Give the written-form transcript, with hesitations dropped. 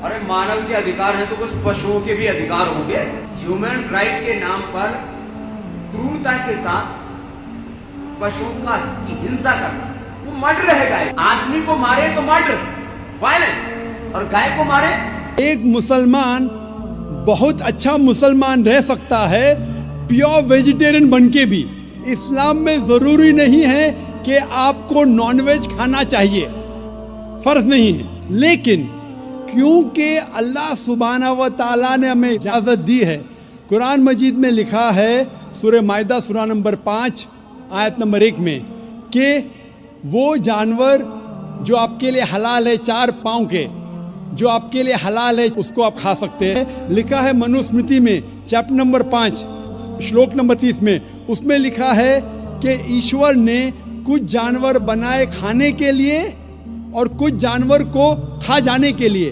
अरे मानव के अधिकार है तो कुछ पशुओं के भी अधिकार होंगे। ह्यूमन राइट के नाम पर क्रूरता के साथ पशुओं की हिंसा करना, वो मर्डर है। गाय आदमी को मारे तो मर्डर, वायलेंस, और गाय को मारे। एक मुसलमान बहुत अच्छा मुसलमान रह सकता है प्योर वेजिटेरियन बनके भी। इस्लाम में ज़रूरी नहीं है कि आपको नॉनवेज खाना चाहिए, फ़र्ज नहीं है। लेकिन क्योंकि अल्लाह सुब्हाना व तआला ने हमें इजाज़त दी है, कुरान मजीद में लिखा है सूरह माइदा सूरा नंबर 5 आयत नंबर 1 में कि वो जानवर जो आपके लिए हलाल है 4 पाँव के, जो आपके लिए हलाल है उसको आप खा सकते हैं। लिखा है मनुस्मृति में चैप्टर नंबर 5 श्लोक नंबर 30 में, उसमें लिखा है कि ईश्वर ने कुछ जानवर बनाए खाने के लिए और कुछ जानवर को खा जाने के लिए।